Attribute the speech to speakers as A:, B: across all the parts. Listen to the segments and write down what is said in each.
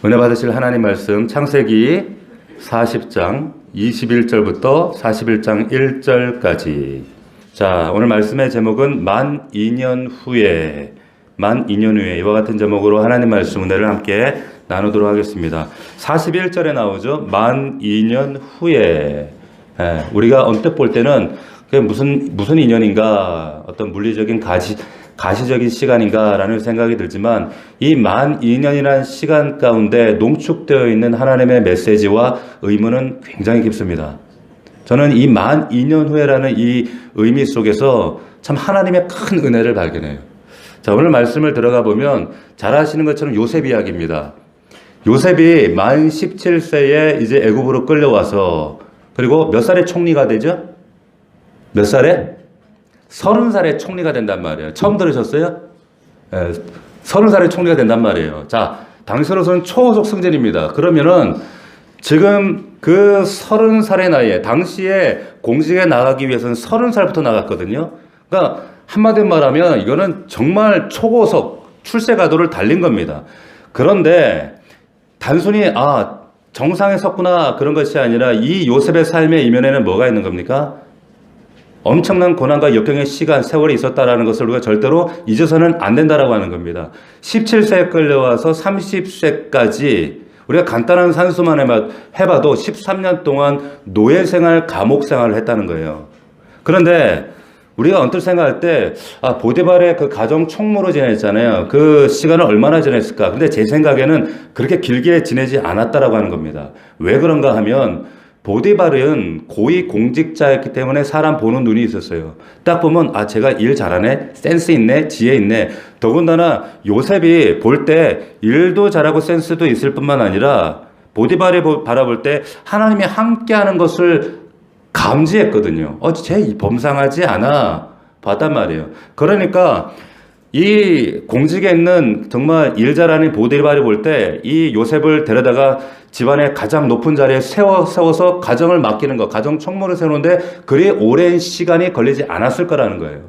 A: 은혜 받으실 하나님 말씀 창세기 40장 21절부터 41장 1절까지. 자, 오늘 말씀의 제목은 만 2년 후에, 만 2년 후에 이와 같은 제목으로 하나님 말씀 은혜를 함께 나누도록 하겠습니다. 41절에 나오죠. 만 2년 후에. 우리가 언뜻 볼 때는 그게 무슨 인연인가, 어떤 물리적인 가시적인 시간인가라는 생각이 들지만 이 만 2년이라는 시간 가운데 농축되어 있는 하나님의 메시지와 의무는 굉장히 깊습니다. 저는 이 만 2년 후에라는 이 의미 속에서 참 하나님의 큰 은혜를 발견해요. 자, 오늘 말씀을 들어가 보면 잘 아시는 것처럼 요셉 이야기입니다. 요셉이 만 17세에 이제 애굽으로 끌려와서, 그리고 몇 살에 총리가 되죠? 몇 살에? 30살에 총리가 된단 말이에요. 처음 들으셨어요? 30살에 총리가 된단 말이에요. 자, 당시로서는 초호속 승진입니다. 그러면은 지금 그 30살의 나이에, 당시에 공직에 나가기 위해서는 30살부터 나갔거든요. 그러니까 한마디로 말하면 이거는 정말 초고속 출세 가도를 달린 겁니다. 그런데 단순히 정상에 섰구나 그런 것이 아니라 이 요셉의 삶의 이면에는 뭐가 있는 겁니까? 엄청난 고난과 역경의 시간, 세월이 있었다라는 것을 우리가 절대로 잊어서는 안 된다라고 하는 겁니다. 17세에 끌려와서 30세까지 우리가 간단한 산수만 해봐도 13년 동안 노예 생활, 감옥 생활을 했다는 거예요. 그런데 우리가 언뜻 생각할 때, 보디발의 그 가정 총무로 지냈잖아요. 그 시간을 얼마나 지냈을까? 근데 제 생각에는 그렇게 길게 지내지 않았다라고 하는 겁니다. 왜 그런가 하면, 보디발은 고위 공직자였기 때문에 사람 보는 눈이 있었어요. 딱 보면, 제가 일 잘하네? 센스 있네? 지혜 있네? 더군다나 요셉이 볼 때 일도 잘하고 센스도 있을 뿐만 아니라, 보디발이 바라볼 때 하나님이 함께하는 것을 감지했거든요. 쟤 범상하지 않아 봤단 말이에요. 그러니까 이 공직에 있는 정말 일 잘하는 보디발이 볼 때 이 요셉을 데려다가 집안의 가장 높은 자리에 세워서 가정을 맡기는 거, 가정 총무를 세우는데 그리 오랜 시간이 걸리지 않았을 거라는 거예요.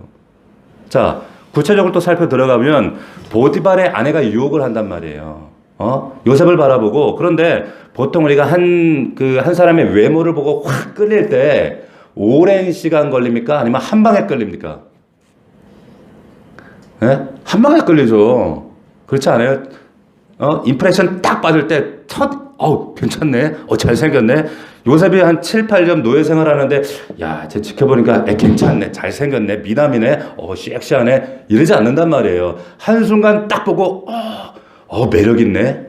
A: 자, 구체적으로 또 살펴 들어가면 보디발의 아내가 유혹을 한단 말이에요. 요셉을 바라보고. 그런데 보통 우리가 한 사람의 외모를 보고 확 끌릴 때 오랜 시간 걸립니까? 아니면 한 방에 끌립니까? 한 방에 끌리죠. 그렇지 않아요? 임프레션 딱 받을 때 괜찮네. 잘생겼네. 요셉이 한 7, 8년 노예 생활하는데, 쟤 지켜보니까, 괜찮네. 잘생겼네. 미남이네. 섹시하네. 이러지 않는단 말이에요. 한순간 딱 보고, 매력있네.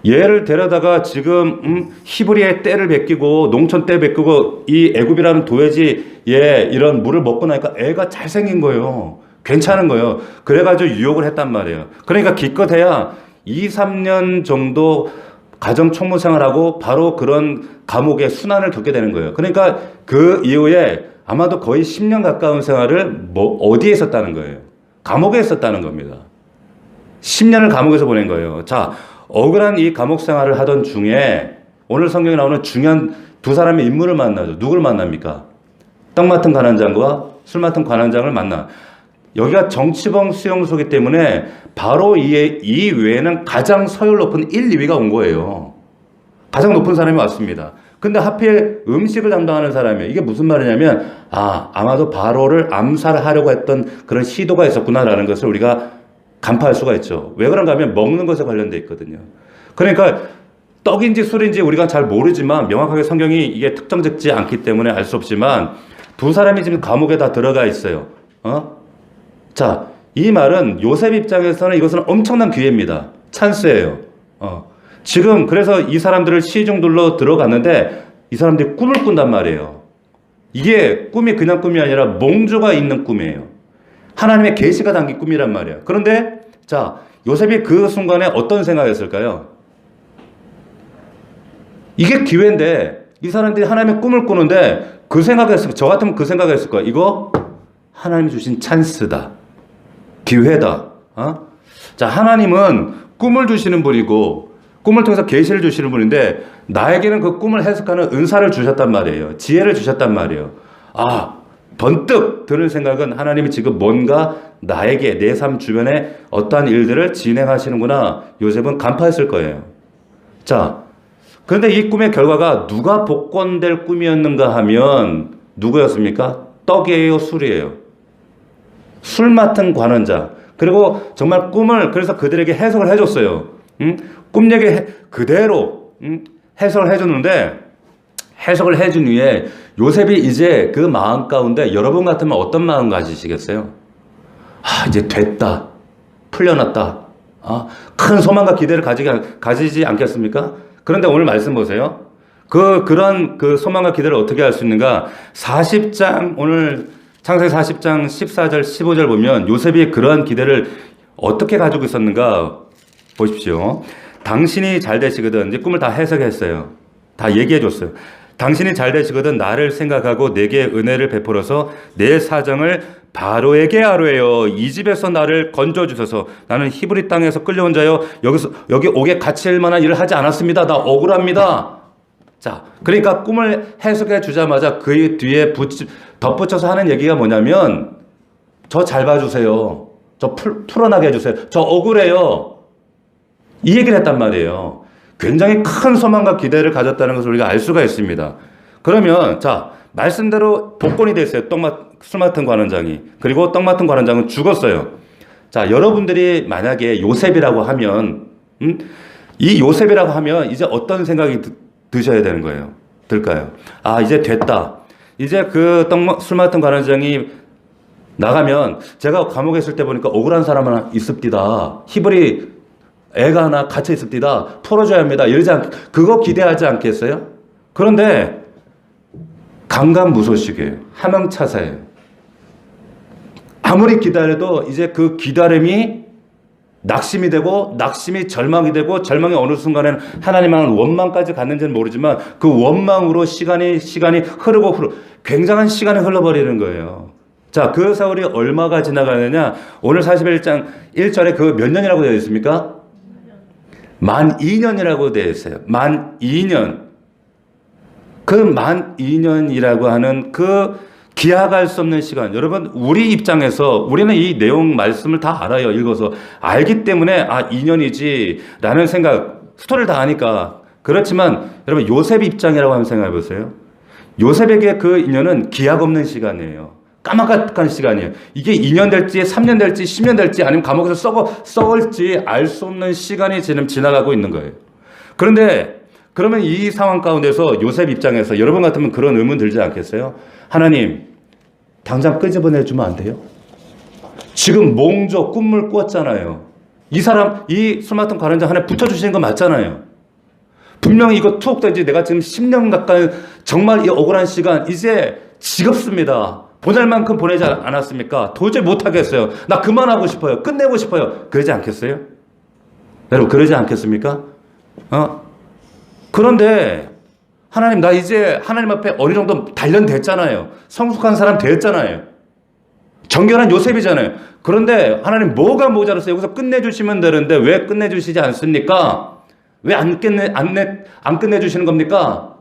A: 얘를 데려다가 지금, 히브리의 때를 베끼고, 농촌 때 베끼고, 이 애굽이라는 도회지에 이런 물을 먹고 나니까 애가 잘생긴 거예요. 괜찮은 거예요. 그래가지고 유혹을 했단 말이에요. 그러니까 기껏해야 2, 3년 정도 가정 총무 생활하고 바로 그런 감옥의 순환을 겪게 되는 거예요. 그러니까 그 이후에 아마도 거의 10년 가까운 생활을 어디에 있었다는 거예요? 감옥에 있었다는 겁니다. 10년을 감옥에서 보낸 거예요. 자, 억울한 이 감옥 생활을 하던 중에 오늘 성경에 나오는 중요한 두 사람의 인물을 만나죠. 누구를 만납니까? 떡 맡은 관원장과 술 맡은 관원장을 만나. 여기가 정치범 수용소이기 때문에 바로 이 외에는 가장 서열 높은 1, 2위가 온 거예요. 가장 높은 사람이 왔습니다. 근데 하필 음식을 담당하는 사람이에요. 이게 무슨 말이냐면, 아마도 바로를 암살하려고 했던 그런 시도가 있었구나라는 것을 우리가 간파할 수가 있죠. 왜 그런가 하면 먹는 것에 관련되어 있거든요. 그러니까 떡인지 술인지 우리가 잘 모르지만 명확하게 성경이 이게 특정 짓지 않기 때문에 알 수 없지만 두 사람이 지금 감옥에 다 들어가 있어요. 자, 이 말은 요셉 입장에서는 이것은 엄청난 기회입니다. 찬스예요. 지금 그래서 이 사람들을 시중들로 들어갔는데 이 사람들이 꿈을 꾼단 말이에요. 이게 꿈이 그냥 꿈이 아니라 몽조가 있는 꿈이에요. 하나님의 계시가 담긴 꿈이란 말이에요. 그런데 자, 요셉이 그 순간에 어떤 생각했을까요? 이게 기회인데 이 사람들이 하나님의 꿈을 꾸는데 저 같으면 그 생각했을 거예요. 이거 하나님이 주신 찬스다. 기회다. 자, 하나님은 꿈을 주시는 분이고 꿈을 통해서 계시를 주시는 분인데 나에게는 그 꿈을 해석하는 은사를 주셨단 말이에요. 지혜를 주셨단 말이에요. 번뜩 드는 생각은 하나님이 지금 뭔가 나에게 내 삶 주변에 어떠한 일들을 진행하시는구나. 요셉은 간파했을 거예요. 자, 그런데 이 꿈의 결과가 누가 복권될 꿈이었는가 하면 누구였습니까? 떡이에요, 술이에요? 술 맡은 관원자. 그리고 정말 꿈을 그래서 그들에게 해석을 해줬어요. 꿈 얘기 그대로 해석을 해줬는데 해석을 해준 후에 요셉이 이제 그 마음 가운데 여러분 같으면 어떤 마음 가지시겠어요? 아, 이제 됐다. 풀려났다. 아, 큰 소망과 기대를 가지지 않겠습니까? 그런데 오늘 말씀 보세요. 그런 소망과 기대를 어떻게 할 수 있는가? 40장, 오늘 창세기 40장 14절, 15절 보면 요셉이 그러한 기대를 어떻게 가지고 있었는가 보십시오. 당신이 잘 되시거든. 이제 꿈을 다 해석했어요. 다 얘기해 줬어요. 당신이 잘 되시거든 나를 생각하고 내게 은혜를 베풀어서 내 사정을 바로에게 아뢰어 이 집에서 나를 건져 주소서. 나는 히브리 땅에서 끌려온 자여 여기 옥에 갇힐 만한 일을 하지 않았습니다. 나 억울합니다. 자, 그러니까 꿈을 해석해 주자마자 그 뒤에 덧붙여서 하는 얘기가 뭐냐면 저 잘 봐주세요. 저 풀어나게 해주세요. 저 억울해요. 이 얘기를 했단 말이에요. 굉장히 큰 소망과 기대를 가졌다는 것을 우리가 알 수가 있습니다. 그러면 자, 말씀대로 복권이 됐어요. 술 맡은 관원장이. 그리고 떡 맡은 관원장은 죽었어요. 자, 여러분들이 만약에 요셉이라고 하면 이 요셉이라고 하면 이제 어떤 생각이 드셔야 되는 거예요? 들까요? 아, 이제 됐다. 이제 그 술 맡은 관원장이 나가면 제가 감옥에 있을 때 보니까 억울한 사람 하나 있습니다. 히브리 애가 하나 갇혀 있습니다. 풀어줘야 합니다. 그거 기대하지 않겠어요? 그런데 강간무소식이에요. 하명차사예요. 아무리 기다려도 이제 그 기다림이 낙심이 되고 낙심이 절망이 되고 절망이 어느 순간에는 하나님 향한 원망까지 갔는지는 모르지만 그 원망으로 시간이 흐르고 굉장한 시간이 흘러버리는 거예요. 자, 그 세월이 얼마가 지나가느냐? 오늘 41장 1절에 그 몇 년이라고 되어 있습니까? 만 2년이라고 되어 있어요. 만 2년. 그 만 2년이라고 하는 그 기약할 수 없는 시간. 여러분, 우리 입장에서 우리는 이 내용 말씀을 다 알아요. 읽어서. 알기 때문에 아, 2년이지 라는 생각, 스토리를 다 아니까. 그렇지만 여러분, 요셉 입장이라고 한번 생각해 보세요. 요셉에게 그 2년은 기약 없는 시간이에요. 까마득한 시간이에요. 이게 2년 될지 3년 될지 10년 될지 아니면 감옥에서 썩을지 알 수 없는 시간이 지금 지나가고 있는 거예요. 그런데 그러면 이 상황 가운데서 요셉 입장에서 여러분 같으면 그런 의문 들지 않겠어요? 하나님, 당장 끄집어내주면 안 돼요? 지금 몽조 꿈을 꿨잖아요. 이 술 맡은 관원장 하나 붙여주시는 거 맞잖아요. 분명히 이거 투옥되지. 내가 지금 10년 가까이 정말 이 억울한 시간 이제 지겹습니다. 보낼 만큼 보내지 않았습니까? 도저히 못하겠어요. 나 그만하고 싶어요. 끝내고 싶어요. 그러지 않겠어요? 여러분, 그러지 않겠습니까? 그런데 하나님, 나 이제 하나님 앞에 어느 정도 단련됐잖아요. 성숙한 사람 됐잖아요. 정결한 요셉이잖아요. 그런데 하나님 뭐가 모자랐어요? 여기서 끝내주시면 되는데 왜 끝내주시지 않습니까? 왜 안 끝내주시는 겁니까?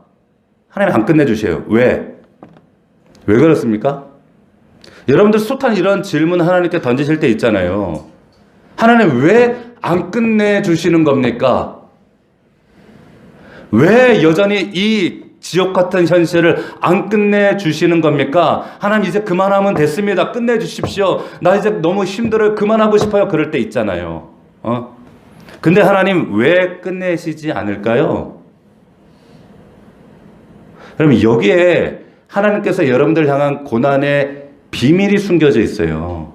A: 하나님 안 끝내주세요. 왜 그렇습니까? 여러분들 숱한 이런 질문 하나님께 던지실 때 있잖아요. 하나님 왜 안 끝내주시는 겁니까? 왜 여전히 이 지옥 같은 현실을 안 끝내주시는 겁니까? 하나님 이제 그만하면 됐습니다. 끝내주십시오. 나 이제 너무 힘들어요. 그만하고 싶어요. 그럴 때 있잖아요. 근데 하나님 왜 끝내시지 않을까요? 그럼 여기에 하나님께서 여러분들 향한 고난의 비밀이 숨겨져 있어요.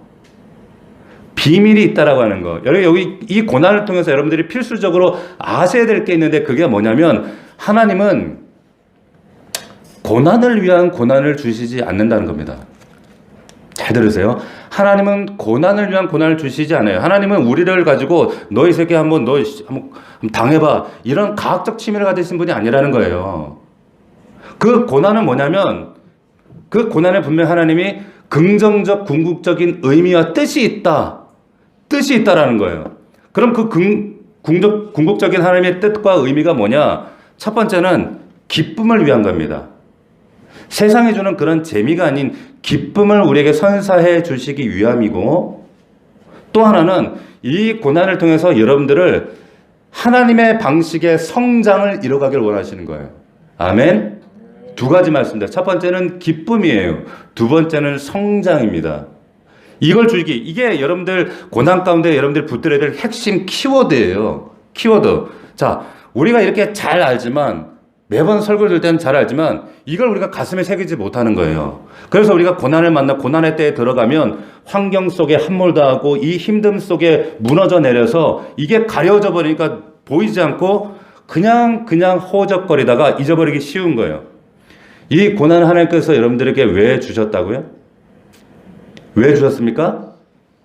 A: 비밀이 있다라고 하는 거. 여기 이 고난을 통해서 여러분들이 필수적으로 아셔야 될 게 있는데 그게 뭐냐면 하나님은 고난을 위한 고난을 주시지 않는다는 겁니다. 잘 들으세요. 하나님은 고난을 위한 고난을 주시지 않아요. 하나님은 우리를 가지고 너희 새끼 한번 당해봐. 이런 과학적 취미를 가지신 분이 아니라는 거예요. 그 고난은 뭐냐면 그 고난에 분명 하나님이 긍정적 궁극적인 의미와 뜻이 있다라는 거예요. 그럼 그 궁극적인 하나님의 뜻과 의미가 뭐냐? 첫 번째는 기쁨을 위한 겁니다. 세상이 주는 그런 재미가 아닌 기쁨을 우리에게 선사해 주시기 위함이고, 또 하나는 이 고난을 통해서 여러분들을 하나님의 방식의 성장을 이뤄가길 원하시는 거예요. 아멘. 두 가지 말씀입니다. 첫 번째는 기쁨이에요. 두 번째는 성장입니다. 이걸 주기, 이게 여러분들 고난 가운데 여러분들 붙들어야 될 핵심 키워드예요. 키워드. 자, 우리가 이렇게 잘 알지만, 매번 설교를 들 때는 잘 알지만 이걸 우리가 가슴에 새기지 못하는 거예요. 그래서 우리가 고난을 만나 고난의 때에 들어가면 환경 속에 함몰당하고 이 힘듦 속에 무너져 내려서 이게 가려져 버리니까 보이지 않고 그냥 허우적거리다가 잊어버리기 쉬운 거예요. 이 고난을 하나님께서 여러분들에게 왜 주셨다고요? 왜 주셨습니까?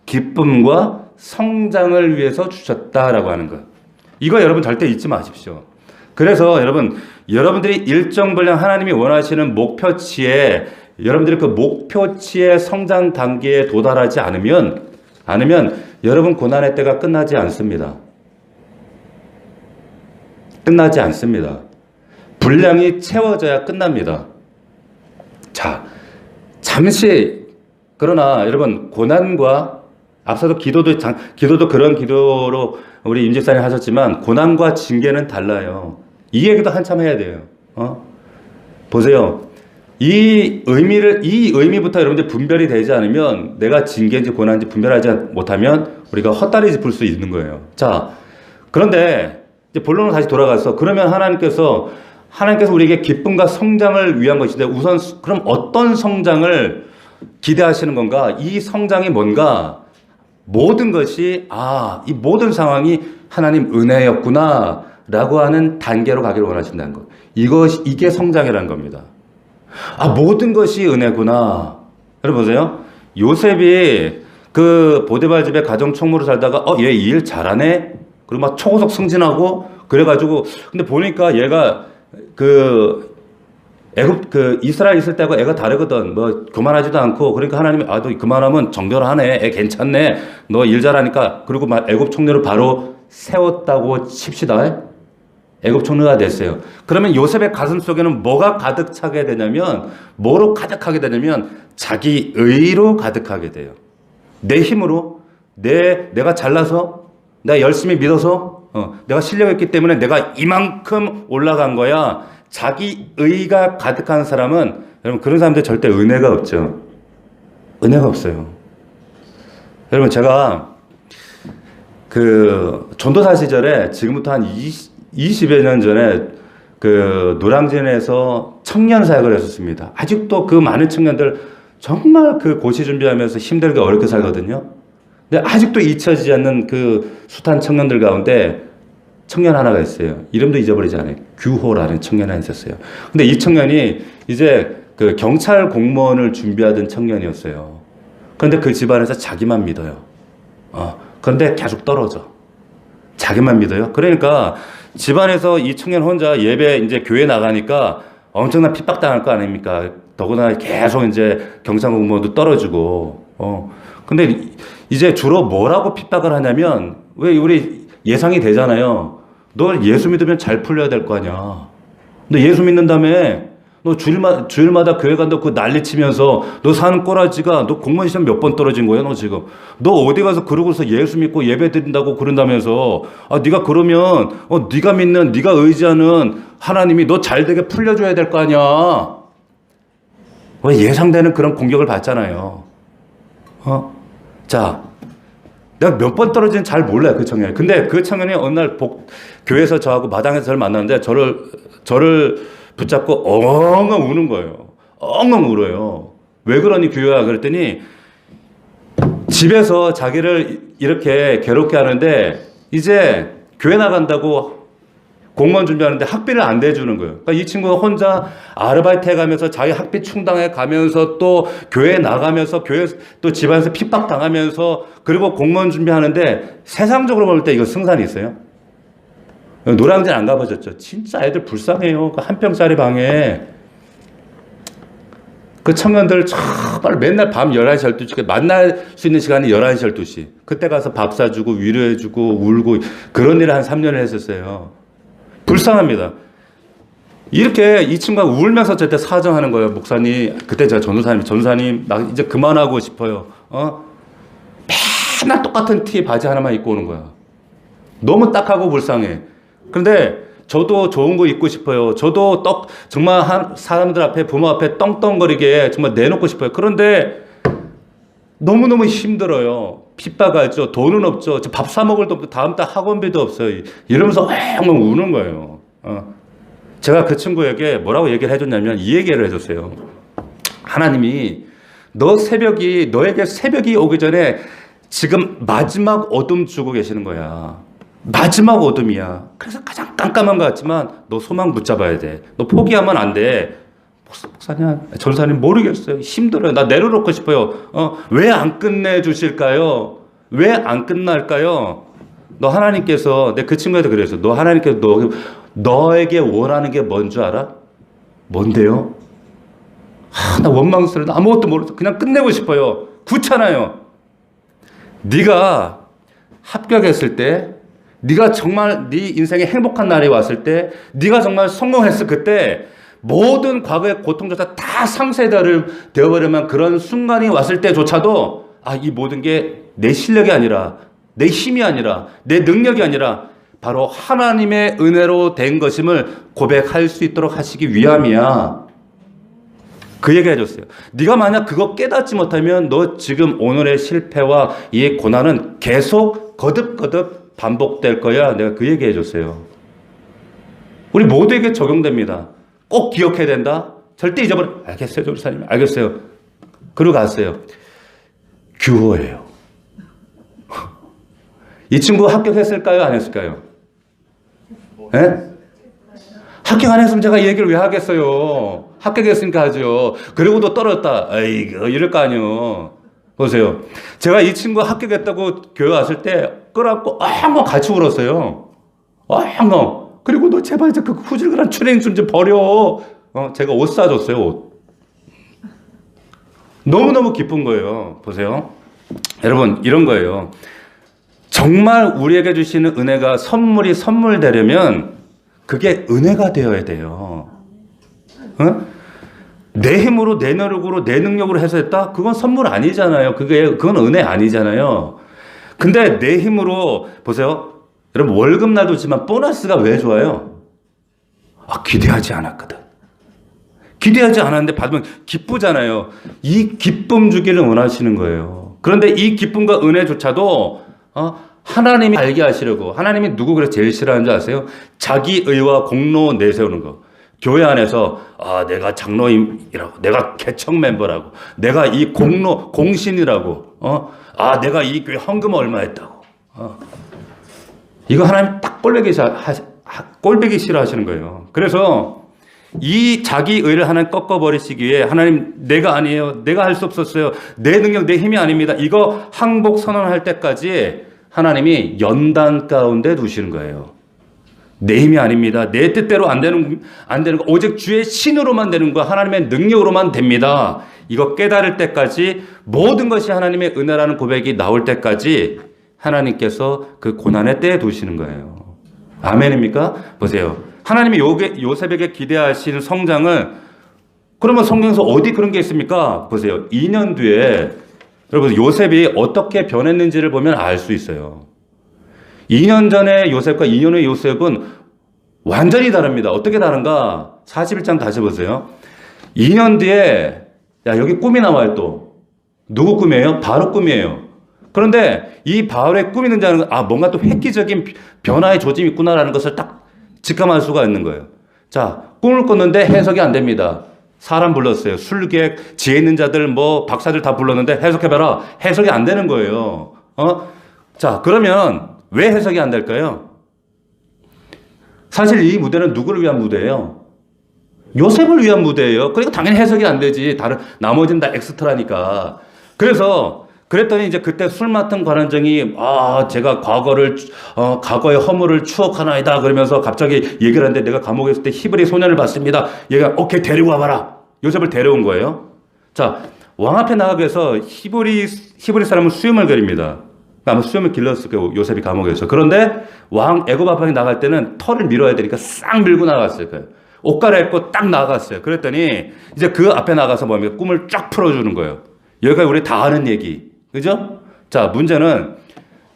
A: 기쁨과 성장을 위해서 주셨다라고 하는 거예요. 이거 여러분 절대 잊지 마십시오. 그래서 여러분들이 일정 분량 하나님이 원하시는 목표치에, 여러분들이 그 목표치의 성장 단계에 도달하지 않으면 여러분 고난의 때가 끝나지 않습니다. 끝나지 않습니다. 분량이 채워져야 끝납니다. 자, 잠시, 그러나 여러분 고난과, 앞서도 기도도 그런 기도로 우리 임집사님 하셨지만 고난과 징계는 달라요. 이 얘기도 한참 해야 돼요. 보세요. 이 의미부터 여러분들 분별이 되지 않으면, 내가 징계인지 고난인지 분별하지 못하면 우리가 헛다리 짚을 수 있는 거예요. 자, 그런데 이제 본론으로 다시 돌아가서, 그러면 하나님께서 우리에게 기쁨과 성장을 위한 것인데, 우선 그럼 어떤 성장을 기대하시는 건가? 이 성장이 뭔가? 모든 것이, 이 모든 상황이 하나님 은혜였구나 라고 하는 단계로 가기를 원하신다는 것. 이게 성장이라는 겁니다. 모든 것이 은혜구나. 여러분 보세요. 요셉이 그 보디발 집에 가정 총무로 살다가 얘 이 일 잘하네? 그리고 막 초고속 승진하고 그래가지고, 근데 보니까 얘가 이스라엘 있을 때하고 애가 다르거든. 뭐 그만하지도 않고, 그러니까 하나님이 너 그만하면 정결하네, 애 괜찮네, 너 일 잘하니까. 그리고 막 애굽 총리를 바로 세웠다고 칩시다. 애굽 총리가 됐어요. 그러면 요셉의 가슴 속에는 뭐가 가득 차게 되냐면, 뭐로 가득하게 되냐면 자기 의로 가득하게 돼요. 내 힘으로, 내가 잘나서, 내가 열심히 믿어서, 내가 실력했기 때문에 내가 이만큼 올라간 거야. 자기 의가 가득한 사람은, 여러분 그런 사람들 절대 은혜가 없죠. 은혜가 없어요. 여러분 제가 그 전도사 시절에, 지금부터 한 20여 년 전에 그 노량진에서 청년 사역을 했었습니다. 아직도 그 많은 청년들 정말 그 고시 준비하면서 힘들게 어렵게 살거든요. 근데 아직도 잊혀지지 않는 그 숱한 청년들 가운데 청년 하나가 있어요. 이름도 잊어버리지 않아요. 규호라는 청년이 하나 있었어요. 근데 이 청년이 이제 그 경찰 공무원을 준비하던 청년이었어요. 그런데 그 집안에서 자기만 믿어요. 그런데 계속 떨어져. 자기만 믿어요. 그러니까 집안에서 이 청년 혼자 예배, 이제 교회 나가니까 엄청난 핍박당할 거 아닙니까? 더구나 계속 이제 경찰 공무원도 떨어지고. 근데 이제 주로 뭐라고 핍박을 하냐면, 왜 우리 예상이 되잖아요. 너 예수 믿으면 잘 풀려야 될 거 아니야. 너 예수 믿는다며. 너 주일마다 교회 간다고 그 난리 치면서 너 사는 꼬라지가, 너 공무원 시험 몇 번 떨어진 거야, 너 지금. 너 어디 가서 그러고서 예수 믿고 예배 드린다고 그런다면서. 네가 그러면, 네가 믿는, 네가 의지하는 하나님이 너 잘 되게 풀려줘야 될 거 아니야. 왜 예상되는 그런 공격을 받잖아요. 자, 내가 몇 번 떨어진지 잘 몰라요, 그 청년이. 근데 그 청년이 어느 날 교회에서 저하고 마당에서 저를 만났는데, 저를 붙잡고 엉엉 우는 거예요. 엉엉 울어요. 왜 그러니 규호야? 그랬더니 집에서 자기를 이렇게 괴롭게 하는데, 이제 교회 나간다고 공무원 준비하는데 학비를 안 대주는 거예요. 그러니까 이 친구가 혼자 아르바이트 해가면서 자기 학비 충당해 가면서, 또 교회 나가면서, 교회 또 집안에서 핍박 당하면서, 그리고 공무원 준비하는데, 세상적으로 볼 때 이거 승산이 있어요? 노량진 안 가보셨죠? 진짜 애들 불쌍해요. 그 한 평짜리 방에. 그 청년들 정말 맨날 밤 11시, 12시, 만날 수 있는 시간이 11시, 12시. 그때 가서 밥 사주고 위로해주고 울고, 그런 일을 한 3년을 했었어요. 불쌍합니다. 이렇게 이 친구가 울면서 저때 사정하는 거예요. 목사님, 그때 제가 전도사님, 나 이제 그만하고 싶어요. 맨날 똑같은 티 바지 하나만 입고 오는 거야. 너무 딱하고 불쌍해. 그런데 저도 좋은 거 입고 싶어요. 저도 정말 사람들 앞에, 부모 앞에 떵떵거리게 정말 내놓고 싶어요. 그런데 너무너무 힘들어요. 핍박하죠. 돈은 없죠. 밥 사 먹을 돈 없고 다음 달 학원비도 없어요. 이러면서 엉엉 우는 거예요. 제가 그 친구에게 뭐라고 얘기를 해줬냐면 이 얘기를 해줬어요. 하나님이 너에게 새벽이 오기 전에 지금 마지막 어둠 주고 계시는 거야. 마지막 어둠이야. 그래서 가장 깜깜한 것 같지만 너 소망 붙잡아야 돼. 너 포기하면 안 돼. 목사님, 전사님 모르겠어요. 힘들어요. 나 내려놓고 싶어요. 왜 안 끝내주실까요? 왜 안 끝날까요? 너 하나님께서, 내 그 친구한테 그랬어. 너 하나님께서 너에게 원하는 게 뭔 줄 알아? 뭔데요? 나 원망스러워. 나 아무것도 모르겠어. 그냥 끝내고 싶어요. 그렇잖아요. 네가 합격했을 때, 네가 정말 네 인생에 행복한 날이 왔을 때, 네가 정말 성공했을 그때 모든 과거의 고통조차 다 상쇄가 되어버리면 그런 순간이 왔을 때조차도 이 모든 게 내 실력이 아니라 내 힘이 아니라 내 능력이 아니라 바로 하나님의 은혜로 된 것임을 고백할 수 있도록 하시기 위함이야. 그 얘기 해줬어요. 네가 만약 그거 깨닫지 못하면 너 지금 오늘의 실패와 이 고난은 계속 거듭거듭 반복될 거야. 내가 그 얘기 해줬어요. 우리 모두에게 적용됩니다. 꼭 기억해야 된다. 절대 잊어버려. 알겠어요, 조리사님. 알겠어요. 그러고 갔어요. 규호예요. 이 친구 합격했을까요? 안 했을까요? 예? 합격 안 했으면 제가 이 얘기를 왜 하겠어요? 합격했으니까 하죠. 그리고도 떨어졌다. 에이그, 이럴 거 아니에요. 보세요. 제가 이 친구 합격했다고 교회 왔을 때 끌어안고 엉엉 같이 울었어요. 엉엉. 그리고 너 제발 이제 그 후질그란 추랭술 좀 버려. 제가 옷 사줬어요, 옷. 너무너무 기쁜 거예요. 보세요. 여러분, 이런 거예요. 정말 우리에게 주시는 은혜가 선물되려면 그게 은혜가 되어야 돼요. 내 힘으로, 내 노력으로, 내 능력으로 해서 했다? 그건 선물 아니잖아요. 그건 은혜 아니잖아요. 근데 내 힘으로, 보세요. 여러분, 월급날도 있지만 보너스가 왜 좋아요? 기대하지 않았거든. 기대하지 않았는데 받으면 기쁘잖아요. 이 기쁨 주기를 원하시는 거예요. 그런데 이 기쁨과 은혜조차도 하나님이 알게 하시려고. 하나님이 누구 그래서 제일 싫어하는 줄 아세요? 자기 의와 공로 내세우는 거. 교회 안에서 내가 장로임이라고, 내가 개척 member라고, 내가 이 공신이라고, 내가 이 교회 헌금 얼마 했다고. 이거 하나님 딱 꼴배기 싫어하시는 거예요. 그래서 이 자기 의를 하나님 꺾어버리시기 위해 하나님 내가 아니에요. 내가 할 수 없었어요. 내 능력, 내 힘이 아닙니다. 이거 항복 선언할 때까지 하나님이 연단 가운데 두시는 거예요. 내 힘이 아닙니다. 내 뜻대로 안 되는 거. 오직 주의 신으로만 되는 거. 하나님의 능력으로만 됩니다. 이거 깨달을 때까지 모든 것이 하나님의 은혜라는 고백이 나올 때까지 하나님께서 그 고난의 때에 두시는 거예요. 아멘입니까? 보세요. 하나님이 요셉에게 기대하시는 성장을, 그러면 성경에서 어디 그런 게 있습니까? 보세요. 2년 뒤에 여러분 요셉이 어떻게 변했는지를 보면 알 수 있어요. 2년 전의 요셉과 2년 후의 요셉은 완전히 다릅니다. 어떻게 다른가? 41장 다시 보세요. 2년 뒤에 여기 꿈이 나와요 또. 누구 꿈이에요? 바로 꿈이에요. 그런데 이 바울의 꿈이는 자는 뭔가 또 획기적인 변화의 조짐이 있구나라는 것을 딱 직감할 수가 있는 거예요. 자, 꿈을 꿨는데 해석이 안 됩니다. 사람 불렀어요. 술객, 지혜 있는 자들, 박사들 다 불렀는데 해석해봐라. 해석이 안 되는 거예요. 자, 그러면 왜 해석이 안 될까요? 사실 이 무대는 누구를 위한 무대예요? 요셉을 위한 무대예요. 그러니까 당연히 해석이 안 되지. 나머지는 다 엑스트라니까. 그랬더니 이제 그때 술 맡은 관원장이 제가 과거의 허물을 추억하나이다 그러면서 갑자기 얘기를 하는데 내가 감옥에 있을 때 히브리 소년을 봤습니다. 얘가 오케이 데리고 와봐라. 요셉을 데려온 거예요. 자, 왕 앞에 나가기 위해서 히브리 사람은 수염을 그립니다. 아마 수염을 길렀을 거예요. 요셉이 감옥에서. 그런데 애굽 앞에 나갈 때는 털을 밀어야 되니까 싹 밀고 나갔을 거예요. 옷 갈아입고 딱 나갔어요. 그랬더니 이제 그 앞에 나가서 뭡니까? 꿈을 쫙 풀어주는 거예요. 여기가 우리 다 아는 얘기. 그죠? 자, 문제는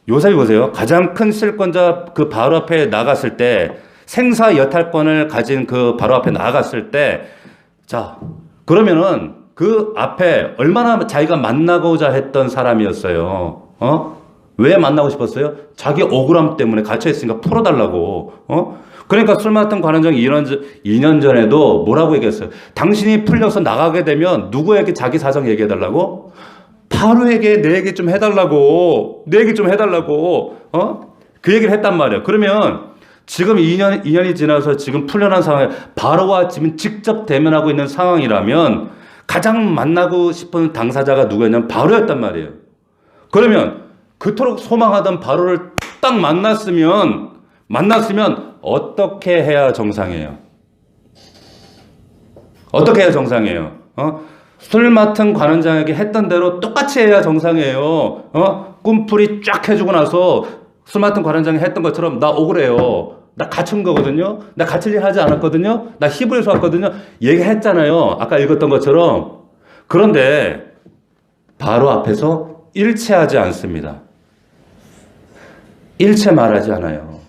A: 요셉이 보세요. 가장 큰 실권자 그 바로 앞에 나갔을 때 생사 여탈권을 가진 그 바로 앞에 나갔을 때 자, 그러면은 그 앞에 얼마나 자기가 만나고자 했던 사람이었어요. 왜 만나고 싶었어요? 자기 억울함 때문에 갇혀있으니까 풀어달라고. 그러니까 술 맡은 관원장이 2년 전에도 뭐라고 얘기했어요? 당신이 풀려서 나가게 되면 누구에게 자기 사정 얘기해달라고? 바로에게 내 얘기 좀 해달라고. 내 얘기 좀 해달라고. 그 얘기를 했단 말이에요. 그러면 지금 2년이 지나서 지금 풀려난 상황에 바로와 지금 직접 대면하고 있는 상황이라면 가장 만나고 싶은 당사자가 누구였냐면 바로였단 말이에요. 그러면 그토록 소망하던 바로를 딱 만났으면 어떻게 해야 정상이에요? 어떻게 해야 정상이에요? 술 맡은 관원장에게 했던 대로 똑같이 해야 정상이에요. 꿈풀이 쫙 해주고 나서 술 맡은 관원장이 했던 것처럼 나 억울해요. 나 갇힌 거거든요. 나 갇힐 일 하지 않았거든요. 나 히브리서 왔거든요. 얘기했잖아요. 아까 읽었던 것처럼. 그런데 바로 앞에서 일체하지 않습니다. 일체 말하지 않아요.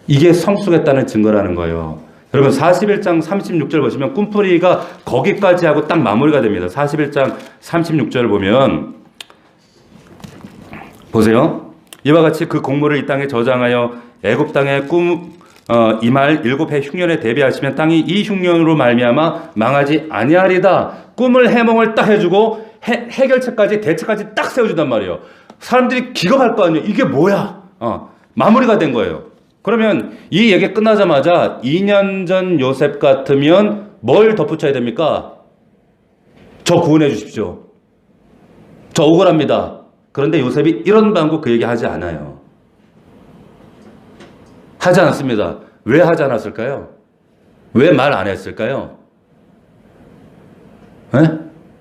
A: 이게 성숙했다는 증거라는 거예요. 여러분 41장 36절 보시면 꿈풀이가 거기까지 하고 딱 마무리가 됩니다. 41장 36절을 보면 보세요. 이와 같이 그 공물을 이 땅에 저장하여 애굽 땅에 이말 7해 흉년에 대비하시면 땅이 이 흉년으로 말미암아 망하지 아니하리다. 꿈을 해몽을 딱 해주고 해결책까지 대책까지 딱 세워준단 말이에요. 사람들이 기겁할 거 아니에요. 이게 뭐야? 마무리가 된 거예요. 그러면 이 얘기 끝나자마자 2년 전 요셉 같으면 뭘 덧붙여야 됩니까? 저 구원해 주십시오. 저 억울합니다. 그런데 요셉이 이런 방구 그 얘기 하지 않아요. 하지 않습니다. 왜 하지 않았을까요? 왜 말 안 했을까요?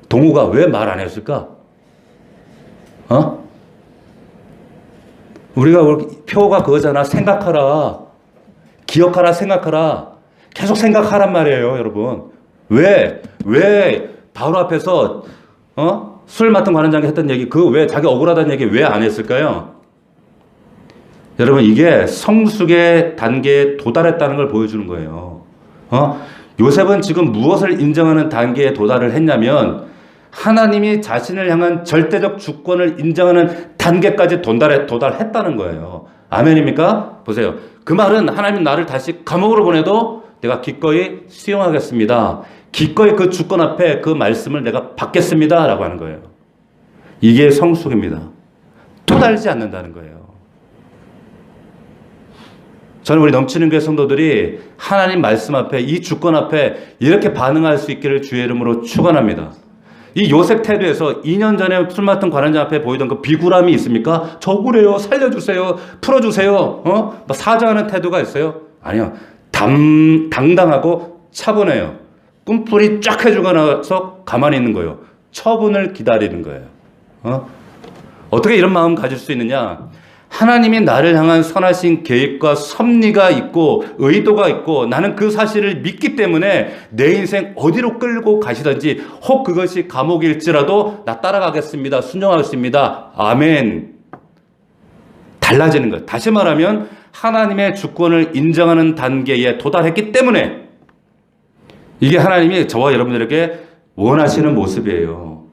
A: 동우가 왜 말 안 했을까? 우리가 표가 그거잖아. 생각하라. 기억하라, 생각하라. 계속 생각하란 말이에요, 여러분. 왜 바로 앞에서, 술 맡은 관원장이 했던 얘기, 왜 자기 억울하다는 얘기 왜 안 했을까요? 여러분, 이게 성숙의 단계에 도달했다는 걸 보여주는 거예요. 요셉은 지금 무엇을 인정하는 단계에 도달을 했냐면, 하나님이 자신을 향한 절대적 주권을 인정하는 단계까지 도달했다는 거예요. 아멘입니까? 보세요. 그 말은 하나님 나를 다시 감옥으로 보내도 내가 기꺼이 수용하겠습니다. 기꺼이 그 주권 앞에 그 말씀을 내가 받겠습니다. 라고 하는 거예요. 이게 성숙입니다. 도달지 않는다는 거예요. 저는 우리 넘치는 교회 성도들이 하나님 말씀 앞에 이 주권 앞에 이렇게 반응할 수 있기를 주의 이름으로 축원합니다. 이 요셉 태도에서 2년 전에 술 맡은 관원장 앞에 보이던 그 비굴함이 있습니까? 저 억울해요. 살려주세요. 풀어주세요. 사정하는 태도가 있어요? 아니요. 당당하고 차분해요. 꿈풀이 쫙 해주고 나서 가만히 있는 거예요. 처분을 기다리는 거예요. 어떻게 이런 마음 가질 수 있느냐? 하나님이 나를 향한 선하신 계획과 섭리가 있고 의도가 있고 나는 그 사실을 믿기 때문에 내 인생 어디로 끌고 가시든지 혹 그것이 감옥일지라도 나 따라가겠습니다. 순종하겠습니다. 아멘. 달라지는 것. 다시 말하면 하나님의 주권을 인정하는 단계에 도달했기 때문에 이게 하나님이 저와 여러분들에게 원하시는 모습이에요.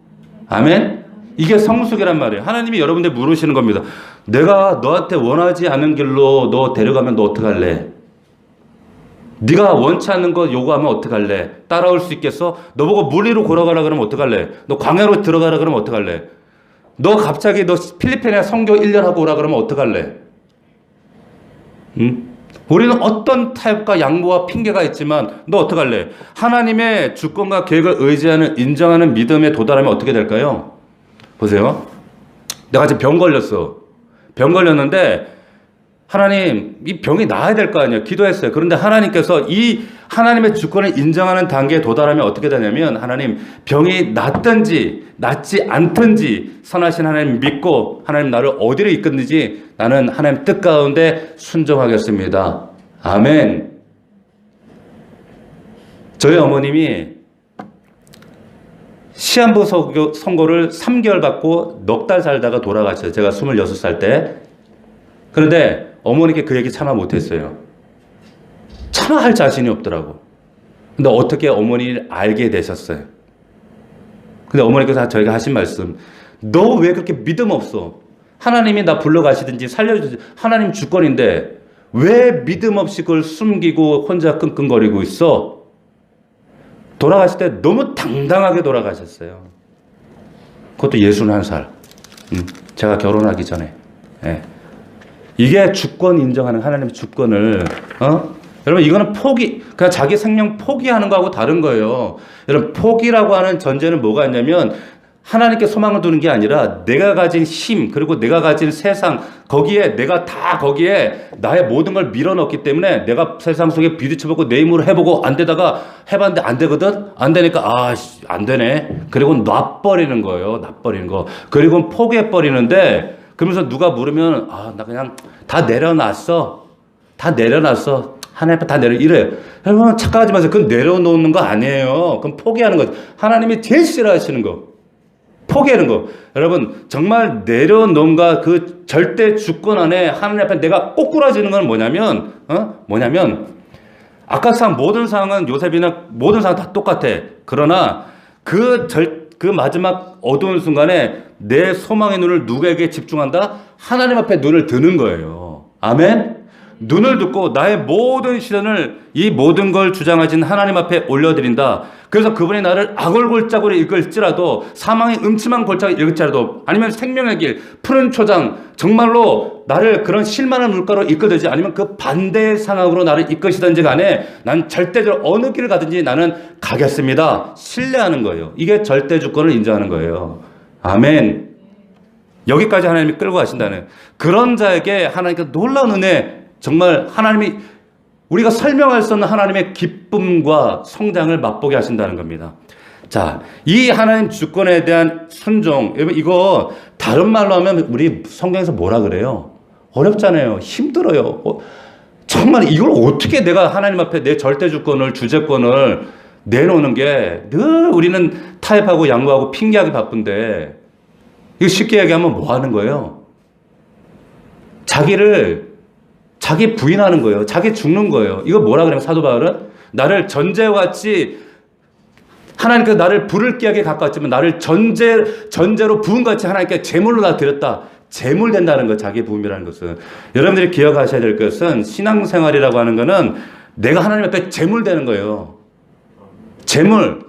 A: 아멘. 이게 성숙이란 말이에요. 하나님이 여러분들 물으시는 겁니다. 내가 너한테 원하지 않는 길로 너 데려가면 너 어떡할래? 네가 원치 않는 거 요구하면 어떡할래? 따라올 수 있겠어? 너 보고 물 위로 걸어가라 그러면 어떡할래? 너 광야로 들어가라 그러면 어떡할래? 너 갑자기 너 필리핀에 선교 1년 하고 오라 그러면 어떡할래? 응? 우리는 어떤 타협과 양보와 핑계가 있지만 너 어떡할래? 하나님의 주권과 계획을 의지하는 인정하는 믿음에 도달하면 어떻게 될까요? 보세요. 내가 지금 병 걸렸어. 병 걸렸는데 하나님 이 병이 나아야 될 거 아니에요. 기도했어요. 그런데 하나님께서 이 하나님의 주권을 인정하는 단계에 도달하면 어떻게 되냐면 하나님 병이 낫든지 낫지 않든지 선하신 하나님 믿고 하나님 나를 어디로 이끄는지 나는 하나님 뜻 가운데 순종하겠습니다. 아멘. 저희 어머님이 시한부 선고를 3개월 받고 넉 달 살다가 돌아가셨어요. 제가 26살 때. 그런데 어머니께 그 얘기 차마 못했어요. 차마 할 자신이 없더라고. 근데 어떻게 어머니를 알게 되셨어요? 근데 어머니께서 저희가 하신 말씀, 너 왜 그렇게 믿음 없어? 하나님이 나 불러가시든지 살려주든지 하나님 주권인데 왜 믿음 없이 그걸 숨기고 혼자 끙끙거리고 있어? 돌아가실 때 너무 당당하게 돌아가셨어요. 그것도 61살. 제가 결혼하기 전에. 예. 이게 주권 인정하는 하나님의 주권을, 여러분, 이거는 그냥 자기 생명 포기하는 거하고 다른 거예요. 여러분, 포기라고 하는 전제는 뭐가 있냐면, 하나님께 소망을 두는 게 아니라, 내가 가진 힘, 그리고 내가 가진 세상, 거기에 나의 모든 걸 밀어넣기 때문에, 내가 세상 속에 비딪혀보고, 내 힘으로 해보고, 안 되다가, 해봤는데 안 되거든? 안 되니까, 안 되네. 그리고 놔버리는 거예요. 놔버리는 거. 그리고 포기해버리는데, 그러면서 누가 물으면, 나 그냥 다 내려놨어. 하나님 앞에 다 이래요. 여러분, 착각하지 마세요. 그건 내려놓는 거 아니에요. 그건 포기하는 거죠. 하나님이 제일 싫어하시는 거. 포기하는 거. 여러분, 정말 내려놓은가 그 절대 주권 안에 하나님 앞에 내가 꼬꾸라지는 건 뭐냐면, 아까 모든 상황은 요셉이나 모든 상황 다 똑같아. 그러나 그 마지막 어두운 순간에 내 소망의 눈을 누구에게 집중한다? 하나님 앞에 눈을 드는 거예요. 아멘? 눈을 듣고 나의 모든 시선을 이 모든 걸 주장하신 하나님 앞에 올려드린다. 그래서 그분이 나를 악월골짜기로 이끌지라도, 사망의 음침한 골짜기로 이끌지라도, 아니면 생명의 길, 푸른 초장, 정말로 나를 그런 실만한 물가로 이끌든지, 아니면 그 반대의 상황으로 나를 이끄시든지 간에 난 절대적으로 어느 길을 가든지 나는 가겠습니다. 신뢰하는 거예요. 이게 절대 주권을 인정하는 거예요. 아멘. 여기까지 하나님이 끌고 가신다는 그런 자에게 하나님께서 놀라운 은혜, 정말 하나님이 우리가 설명할 수 없는 하나님의 기쁨과 성장을 맛보게 하신다는 겁니다. 자, 이 하나님 주권에 대한 순종, 여러분 이거 다른 말로 하면 우리 성경에서 뭐라 그래요? 어렵잖아요. 힘들어요. 정말 이걸 어떻게 내가 하나님 앞에 내 절대 주권을, 주재권을 내놓는 게 늘 우리는 타협하고 양보하고 핑계하기 바쁜데, 이거 쉽게 얘기하면 뭐 하는 거예요? 자기 부인하는 거예요. 자기 죽는 거예요. 이거 뭐라 그래요? 사도 바울은? 나를 전제와 같이, 하나님께서 나를 불을 끼하게 가까웠지만 나를 전제로 부음같이 하나님께 제물로 나 드렸다. 제물 된다는 거, 자기 부음이라는 것은. 여러분들이 기억하셔야 될 것은, 신앙생활이라고 하는 거는 내가 하나님 앞에 제물 되는 거예요. 제물.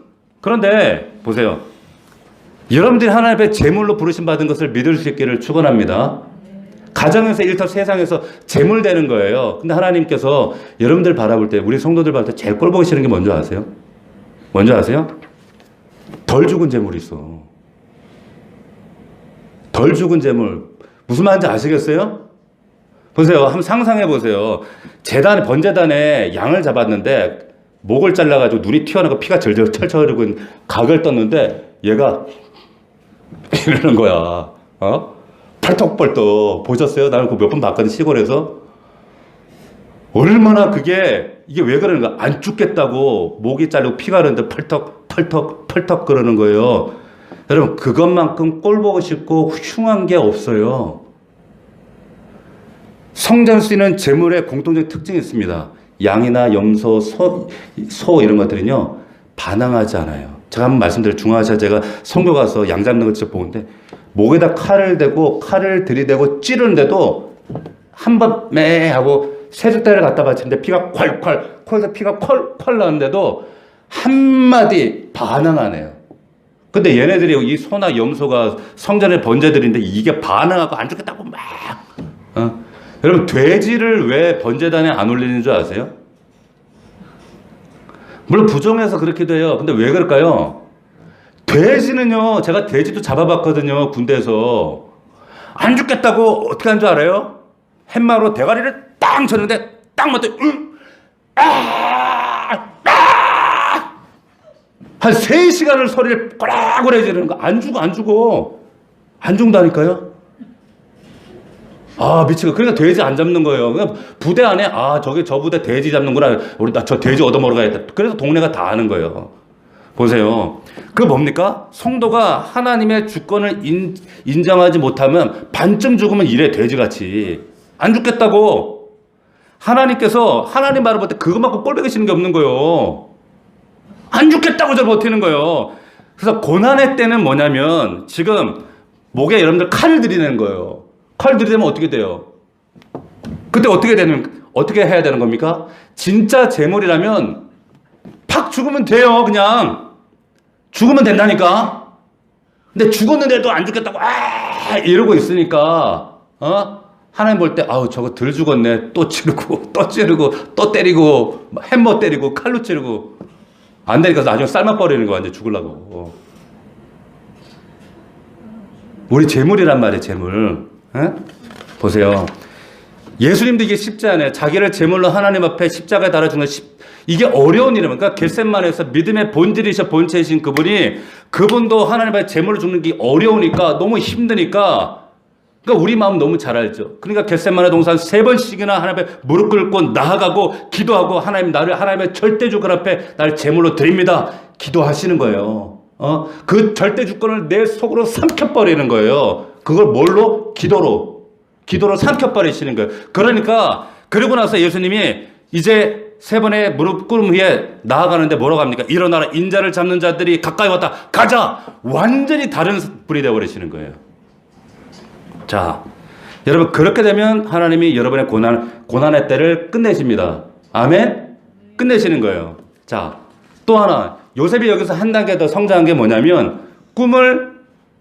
A: 그런데 보세요. 여러분들이 하나님 앞에 제물로 부르심 받은 것을 믿을 수 있기를 축원합니다. 가정에서, 일터, 세상에서 제물 되는 거예요. 근데 하나님께서 여러분들 바라볼 때, 우리 성도들 바라볼 때 제일 꼴 보기 싫은 게 뭔지 아세요? 뭔지 아세요? 덜 죽은 재물이 있어. 덜 죽은 재물. 무슨 말인지 아시겠어요? 보세요. 한번 상상해 보세요. 번제단에 양을 잡았는데 목을 잘라가지고 눈이 튀어나오고 피가 절절 철철 흐르고 각을 떴는데 얘가 이러는 거야. 펄떡펄떡. 보셨어요? 나는 그거 몇 번 봤거든, 시골에서. 얼마나 이게 왜 그러는가? 안 죽겠다고 목이 잘리고 피가 흐르는데 펄떡 그러는 거예요. 여러분, 그것만큼 꼴 보고 싶고 흉한 게 없어요. 성전 쓰이는 제물의 공통적인 특징이 있습니다. 양이나 염소, 소 이런 것들은요, 반항하지 않아요. 제가 한번 말씀드려요. 중화시아 제가 선교 가서 양 잡는 거 직접 보는데, 목에다 칼을 대고 칼을 들이대고 찌르는데도 한 번 매 하고 세숫대를 갖다 받치는데 피가 콸콸, 코에서 피가 콸콸 나는데도 한마디 반항 안 해요. 근데 얘네들이, 이 소나 염소가 성전의 번제들인데 이게 반항하고 안 죽겠다고 막. 여러분, 돼지를 왜 번제단에 안 올리는 줄 아세요? 물론 부정해서 그렇게 돼요. 근데 왜 그럴까요? 돼지는요, 제가 돼지도 잡아봤거든요, 군대에서. 안 죽겠다고 어떻게 한 줄 알아요? 햇마로 대가리를 땅 쳤는데, 딱 맞대, 한 3시간을 소리를 꼬라꼬라 지르는 거. 안 죽어. 안 죽는다니까요? 아, 미치고. 그러니까 돼지 안 잡는 거예요. 그러니까 부대 안에, 아, 저기 저 부대 돼지 잡는구나. 우리 나 저 돼지 얻어먹으러 가야겠다. 그래서 동네가 다 아는 거예요. 보세요. 그 뭡니까? 성도가 하나님의 주권을 인정하지 못하면 반쯤 죽으면 이래, 돼지같이. 안 죽겠다고. 하나님께서 하나님 말을 볼 때 그거 맞고 꼴 보기시는 게 없는 거예요. 안 죽겠다고 저 버티는 거예요. 그래서 고난의 때는 뭐냐면 지금 목에 여러분들 칼을 들이는 거예요. 칼 들이대면 어떻게 돼요? 그때 어떻게 해야 되는 겁니까? 진짜 재물이라면 팍 죽으면 돼요. 그냥 죽으면 된다니까. 근데 죽었는데도 안 죽겠다고 이러고 있으니까 하나님 볼 때 아우 저거 덜 죽었네. 또 찌르고 또 찌르고 또 때리고 햄머 때리고 칼로 찌르고 안 되니까 나중에 삶아 버리는 거 완전 죽으려고. 우리 재물이란 말이에요. 재물. 보세요. 예수님도 이게 쉽지 않아요. 자기를 제물로 하나님 앞에 십자가에 달아 주는 이게 어려운 일이에요. 그러니까 겟셋마네에서 믿음의 본질이셔 본체이신 그분도 하나님 앞에 제물을 주는 게 어려우니까 너무 힘드니까 그러니까 우리 마음 너무 잘 알죠. 그러니까 겟셋마네 동산 3번씩이나 하나님 앞에 무릎 꿇고 나아가고 기도하고 하나님 나를 하나님의 절대 주권 앞에 나를 제물로 드립니다. 기도하시는 거예요. 그 절대 주권을 내 속으로 삼켜버리는 거예요. 그걸 뭘로? 기도로 삼켜버리시는 거예요. 그러니까 그러고 나서 예수님이 이제 3번의 무릎 꿇음 후에 나아가는데 뭐라고 합니까? 일어나라 인자를 잡는 자들이 가까이 왔다. 가자. 완전히 다른 분이 되어버리시는 거예요. 자, 여러분 그렇게 되면 하나님이 여러분의 고난의 때를 끝내십니다. 아멘? 끝내시는 거예요. 자, 또 하나 요셉이 여기서 한 단계 더 성장한 게 뭐냐면 꿈을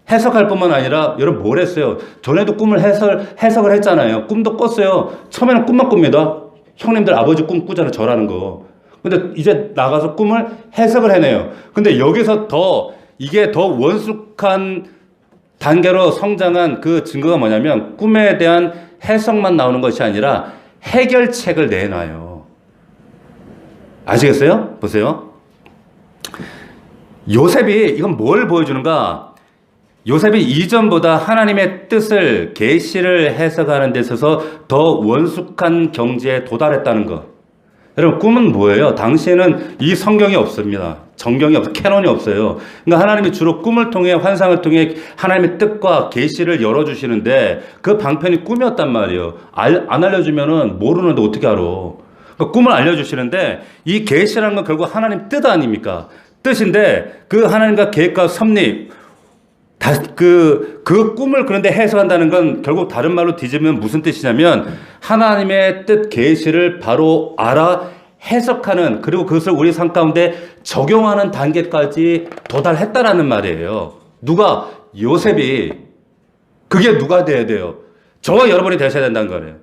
A: 해석할 뿐만 아니라 여러분 뭘 했어요? 전에도 꿈을 해석을 했잖아요. 꿈도 꿨어요. 처음에는 꿈만 꿉니다. 형님들 아버지 꿈 꾸잖아요. 저라는 거. 근데 이제 나가서 꿈을 해석을 해내요. 근데 여기서 이게 더 원숙한 단계로 성장한 그 증거가 뭐냐면 꿈에 대한 해석만 나오는 것이 아니라 해결책을 내놔요. 아시겠어요? 보세요. 요셉이 이건 뭘 보여주는가? 요셉이 이전보다 하나님의 뜻을 계시를 해석하는 데 있어서 더 원숙한 경지에 도달했다는 것. 여러분 꿈은 뭐예요? 당시에는 이 성경이 없습니다. 정경이 없어요. 캐논이 없어요. 그러니까 하나님이 주로 꿈을 통해 환상을 통해 하나님의 뜻과 계시를 열어주시는데 그 방편이 꿈이었단 말이에요. 안 알려주면은 모르는데 어떻게 알아? 그러니까 꿈을 알려주시는데 이 계시라는 건 결국 하나님 뜻 아닙니까? 뜻인데 그 하나님과 계획과 섭리 그 꿈을 그런데 해석한다는 건 결국 다른 말로 뒤집으면 무슨 뜻이냐면 하나님의 뜻 계시를 바로 알아 해석하는 그리고 그것을 우리 삶 가운데 적용하는 단계까지 도달했다라는 말이에요. 누가? 요셉이. 그게 누가 돼야 돼요? 저와 여러분이 되셔야 된다는 거예요.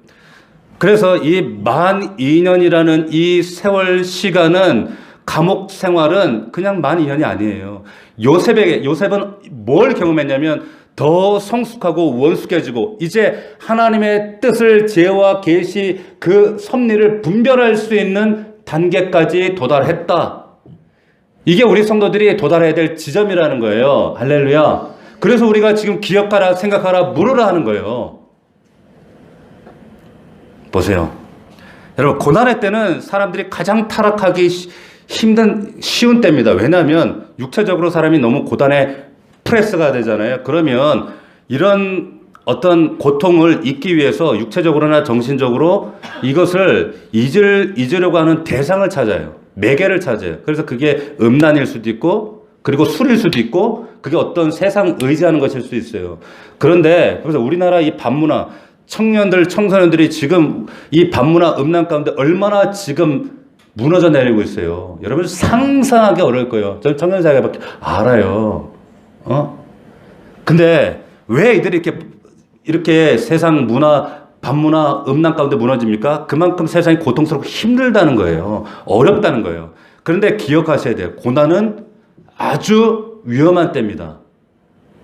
A: 그래서 이 만 2년이라는 이 세월 시간은 감옥 생활은 그냥 만 2년이 아니에요. 요셉은 뭘 경험했냐면 더 성숙하고 원숙해지고 이제 하나님의 뜻을 지혜와 계시 그 섭리를 분별할 수 있는 단계까지 도달했다. 이게 우리 성도들이 도달해야 될 지점이라는 거예요. 할렐루야. 그래서 우리가 지금 기억하라 생각하라 물으라 하는 거예요. 보세요. 여러분 고난의 때는 사람들이 가장 타락하기 쉬운 때입니다. 왜냐하면 육체적으로 사람이 너무 고단에 프레스가 되잖아요. 그러면 이런 어떤 고통을 잊기 위해서 육체적으로나 정신적으로 이것을 잊으려고 하는 대상을 찾아요. 매개를 찾아요. 그래서 그게 음란일 수도 있고 그리고 술일 수도 있고 그게 어떤 세상 의지하는 것일 수도 있어요. 그런데 그래서 우리나라 이 반문화 청소년들이 지금 이 반문화 음란 가운데 얼마나 지금 무너져 내리고 있어요. 여러분 상상하기 어려울 거예요. 저는 청년사회밖에 알아요. 근데 왜 이들이 이렇게 세상 문화, 반문화, 음란 가운데 무너집니까? 그만큼 세상이 고통스럽고 힘들다는 거예요. 어렵다는 거예요. 그런데 기억하셔야 돼요. 고난은 아주 위험한 때입니다.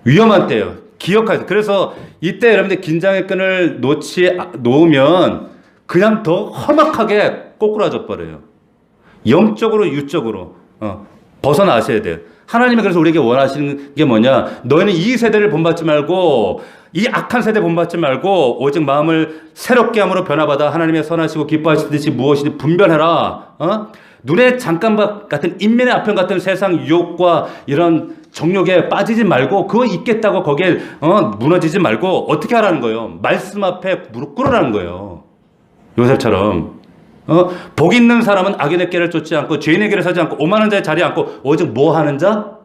A: 위험한 때예요. 기억하세요. 그래서 이때 여러분들 긴장의 끈을 놓으면 그냥 더 험악하게 꼬꾸라져 버려요. 영적으로, 유적으로 벗어나셔야 돼요. 하나님이 그래서 우리에게 원하시는 게 뭐냐? 너희는 이 세대를 본받지 말고 이 악한 세대 본받지 말고 오직 마음을 새롭게 함으로 변화받아 하나님의 선하시고 기뻐하시는 뜻이 무엇이든지 분별해라. 눈에 잠깐밥 같은 인면의 아편 같은 세상 유혹과 이런 정욕에 빠지지 말고 그거 있겠다고 거기에 무너지지 말고 어떻게 하라는 거예요? 말씀 앞에 무릎 꿇으라는 거예요. 요셉처럼. 복 있는 사람은 악인의 길을 쫓지 않고 죄인의 길을 서지 않고 오만한 자의 자리에 앉고 오직 뭐 하는 자?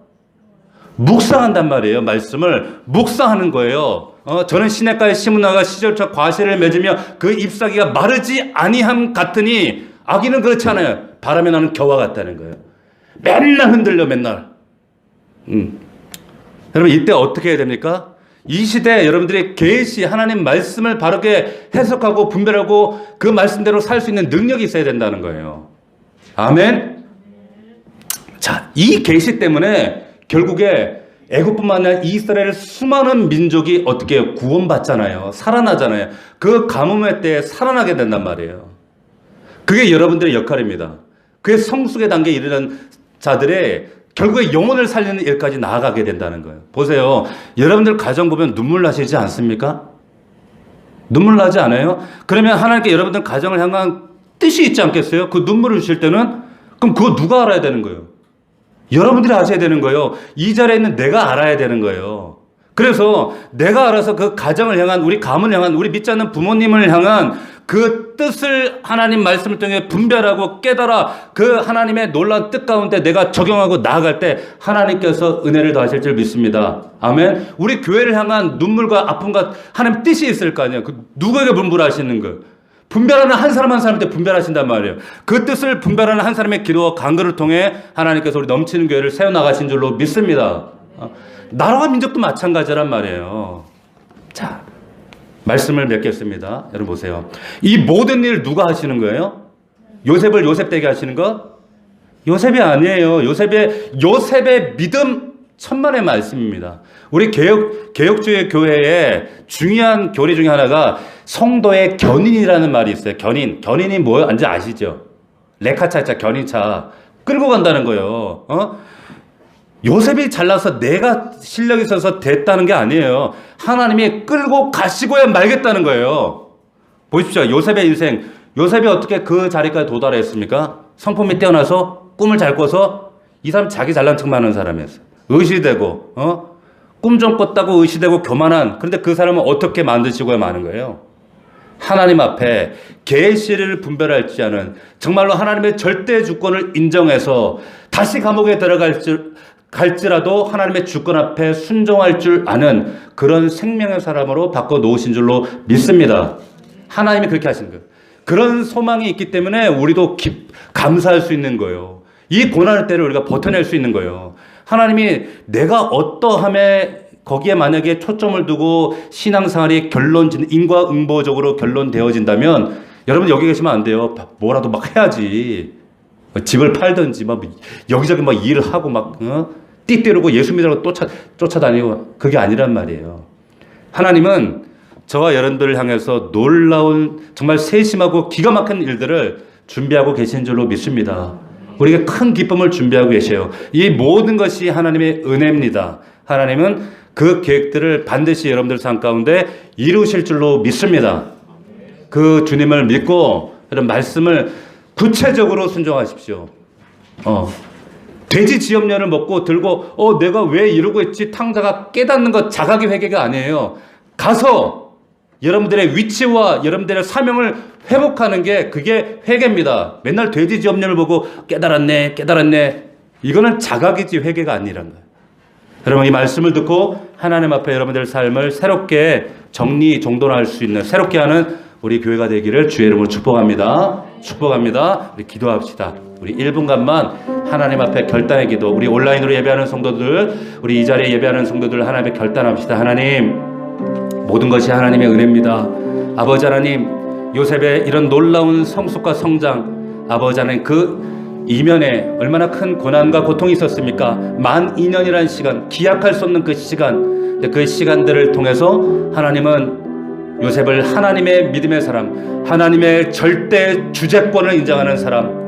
A: 묵상한단 말이에요. 말씀을 묵상하는 거예요. 저는 시냇가에 심은 나가 시절처 과실을 맺으며 그 잎사귀가 마르지 아니함 같으니 악인은 그렇지 않아요. 바람에 나는 겨와 같다는 거예요. 맨날 흔들려 맨날. 여러분 이때 어떻게 해야 됩니까? 이 시대에 여러분들이 계시 하나님 말씀을 바르게 해석하고 분별하고 그 말씀대로 살 수 있는 능력이 있어야 된다는 거예요. 아멘. 자, 이 계시 때문에 결국에 애국뿐만 아니라 이스라엘 수많은 민족이 어떻게 해요? 구원받잖아요. 살아나잖아요. 그 가뭄의 때에 살아나게 된단 말이에요. 그게 여러분들의 역할입니다. 그게 성숙의 단계에 이르는 자들의 결국에 영혼을 살리는 일까지 나아가게 된다는 거예요. 보세요. 여러분들 가정 보면 눈물 나시지 않습니까? 눈물 나지 않아요? 그러면 하나님께 여러분들 가정을 향한 뜻이 있지 않겠어요? 그 눈물을 주실 때는 그럼 그거 누가 알아야 되는 거예요? 여러분들이 아셔야 되는 거예요. 이 자리에 있는 내가 알아야 되는 거예요. 그래서 내가 알아서 그 가정을 향한 우리 가문을 향한 우리 믿지 않는 부모님을 향한 그 뜻을 하나님 말씀을 통해 분별하고 깨달아 그 하나님의 놀라운 뜻 가운데 내가 적용하고 나아갈 때 하나님께서 은혜를 더하실 줄 믿습니다. 아멘. 우리 교회를 향한 눈물과 아픔과 하나님 뜻이 있을 거 아니에요. 그 누구에게 분별하시는 거예요? 분별하는 한 사람 한 사람한테 분별하신단 말이에요. 그 뜻을 분별하는 한 사람의 기도와 간구를 통해 하나님께서 우리 넘치는 교회를 세워나가신 줄로 믿습니다. 나라와 민족도 마찬가지란 말이에요. 자, 말씀을 맺겠습니다. 여러분 보세요. 이 모든 일 누가 하시는 거예요? 요셉을 요셉되게 하시는 것? 요셉이 아니에요. 요셉의 믿음 천만의 말씀입니다. 우리 개혁주의 교회의 중요한 교리 중에 하나가 성도의 견인이라는 말이 있어요. 견인이 뭐예요? 완전 아시죠? 레카차자 견인차 끌고 간다는 거예요. 요셉이 잘나서 내가 실력이 있어서 됐다는 게 아니에요. 하나님이 끌고 가시고야 말겠다는 거예요. 보십시오. 요셉의 인생. 요셉이 어떻게 그 자리까지 도달했습니까? 성품이 뛰어나서 꿈을 잘 꿔서 이 사람 자기 잘난 척만 하는 사람이었어요. 의시되고 꿈 좀 꿨다고 의시되고 교만한. 그런데 그 사람은 어떻게 만드시고야 마는 거예요? 하나님 앞에 계시를 분별할지 않은 정말로 하나님의 절대 주권을 인정해서 다시 감옥에 갈지라도 하나님의 주권 앞에 순종할 줄 아는 그런 생명의 사람으로 바꿔 놓으신 줄로 믿습니다. 하나님이 그렇게 하신 거예요. 그런 소망이 있기 때문에 우리도 감사할 수 있는 거예요. 이 고난의 때를 우리가 버텨낼 수 있는 거예요. 하나님이 내가 어떠함에 거기에 만약에 초점을 두고 신앙생활이 인과응보적으로 결론되어진다면 여러분 여기 계시면 안 돼요. 뭐라도 막 해야지. 집을 팔든지 막 여기저기 막 일을 하고 막 띠때리고 예수 믿으라고 쫓아다니고 그게 아니란 말이에요. 하나님은 저와 여러분들을 향해서 놀라운 정말 세심하고 기가 막힌 일들을 준비하고 계신 줄로 믿습니다. 우리에게 큰 기쁨을 준비하고 계셔요. 이 모든 것이 하나님의 은혜입니다. 하나님은 그 계획들을 반드시 여러분들 삶 가운데 이루실 줄로 믿습니다. 그 주님을 믿고 이런 말씀을 구체적으로 순종하십시오. 돼지 지엽면을 먹고 들고 내가 왜 이러고 있지 탕자가 깨닫는 것 자각의 회개가 아니에요. 가서 여러분들의 위치와 여러분들의 사명을 회복하는 게 그게 회개입니다. 맨날 돼지 지엽면을 보고 깨달았네 이거는 자각이지 회개가 아니란 거예요. 여러분 이 말씀을 듣고 하나님 앞에 여러분들의 삶을 새롭게 정리정돈할 수 있는 새롭게 하는 우리 교회가 되기를 주의 이름으로 축복합니다. 우리 기도합시다. 우리 1분간만 하나님 앞에 결단의 기도. 우리 온라인으로 예배하는 성도들, 우리 이 자리에 예배하는 성도들 하나님 앞에 결단합시다. 하나님, 모든 것이 하나님의 은혜입니다. 아버지 하나님, 요셉의 이런 놀라운 성숙과 성장, 아버지 하나님 그 이면에 얼마나 큰 고난과 고통이 있었습니까? 12,000년이라는 시간, 기약할 수 없는 그 시간, 그 시간들을 통해서 하나님은 요셉을 하나님의 믿음의 사람, 하나님의 절대 주재권을 인정하는 사람,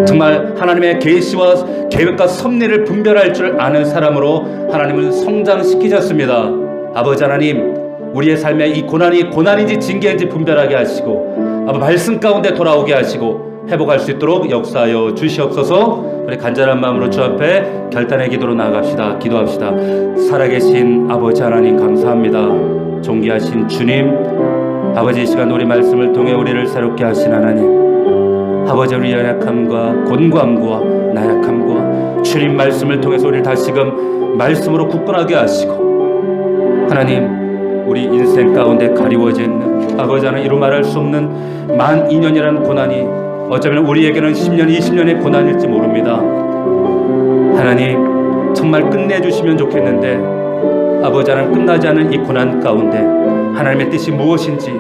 A: 정말 하나님의 계시와 계획과 섭리를 분별할 줄 아는 사람으로 하나님은 성장시키셨습니다. 아버지 하나님, 우리의 삶에 이 고난이 고난인지 징계인지 분별하게 하시고 말씀 가운데 돌아오게 하시고 회복할 수 있도록 역사하여 주시옵소서. 우리 간절한 마음으로 주 앞에 결단의 기도로 나아갑시다. 기도합시다. 살아계신 아버지 하나님 감사합니다. 존귀하신 주님, 아버지 이 시간 우리 말씀을 통해 우리를 새롭게 하신 하나님, 아버지 우리 연약함과 곤고함과 나약함과 주님 말씀을 통해서 우리를 다시금 말씀으로 굳건하게 하시고 하나님, 우리 인생 가운데 가리워져 있는 아버지 하나님 이루 말할 수 없는 12년이라는 고난이 어쩌면 우리에게는 10년, 20년의 고난일지 모릅니다. 하나님 정말 끝내주시면 좋겠는데 아버지 하나님 끝나지 않은 이 고난 가운데 하나님의 뜻이 무엇인지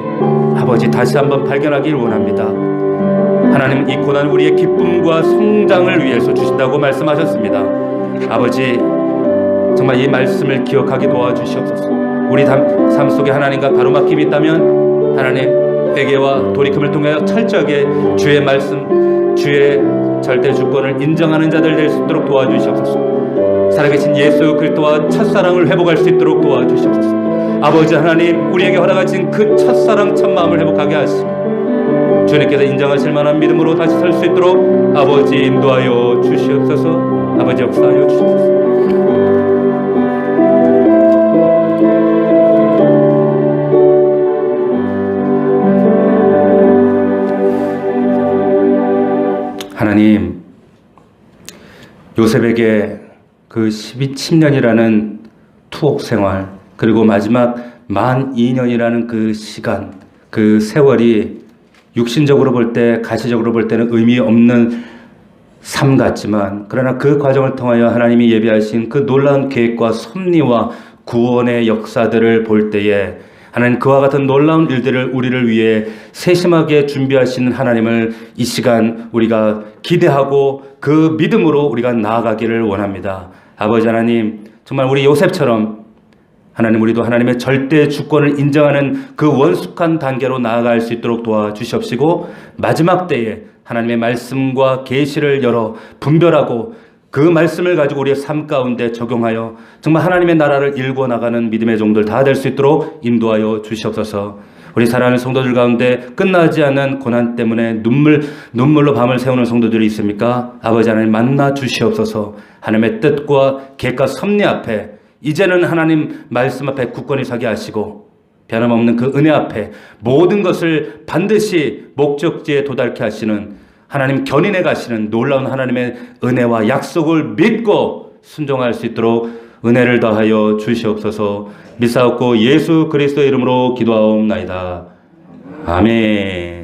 A: 아버지 다시 한번 발견하길 원합니다. 하나님 이 고난 우리의 기쁨과 성장을 위해서 주신다고 말씀하셨습니다. 아버지 정말 이 말씀을 기억하게 도와주시옵소서. 우리 삶 속에 하나님과 가로막힘이 있다면 하나님 회개와 돌이킴을 통해 철저하게 주의 말씀, 주의 절대 주권을 인정하는 자들 될 수 있도록 도와주시옵소서. 살아계신 예수 그리스도와 첫사랑을 회복할 수 있도록 도와주시옵소서. 아버지 하나님, 우리에게 허락하신 그 첫사랑 첫마음을 회복하게 하시고 주님께서 인정하실 만한 믿음으로 다시 설 수 있도록 아버지 인도하여 주시옵소서. 아버지 역사하여 주시옵소서. 하나님, 요셉에게 그 10년이라는 투옥 생활, 그리고 마지막 12년이라는 그 시간, 그 세월이 육신적으로 볼 때, 가시적으로 볼 때는 의미 없는 삶 같지만, 그러나 그 과정을 통하여 하나님이 예비하신 그 놀라운 계획과 섭리와 구원의 역사들을 볼 때에 하나님 그와 같은 놀라운 일들을 우리를 위해 세심하게 준비하시는 하나님을 이 시간 우리가 기대하고 그 믿음으로 우리가 나아가기를 원합니다. 아버지 하나님, 정말 우리 요셉처럼 하나님 우리도 하나님의 절대 주권을 인정하는 그 원숙한 단계로 나아갈 수 있도록 도와주시옵시고 마지막 때에 하나님의 말씀과 계시를 열어 분별하고 그 말씀을 가지고 우리의 삶 가운데 적용하여 정말 하나님의 나라를 일궈 나가는 믿음의 종들 다 될 수 있도록 인도하여 주시옵소서. 우리 사랑하는 성도들 가운데 끝나지 않은 고난 때문에 눈물로 밤을 새우는 성도들이 있습니까? 아버지 하나님 만나 주시옵소서. 하나님의 뜻과 계획과 섭리 앞에 이제는 하나님 말씀 앞에 굳건히 서게 하시고 변함없는 그 은혜 앞에 모든 것을 반드시 목적지에 도달케 하시는 하나님 견인해 가시는 놀라운 하나님의 은혜와 약속을 믿고 순종할 수 있도록 은혜를 더하여 주시옵소서. 믿사옵고 예수 그리스도의 이름으로 기도하옵나이다. 아멘.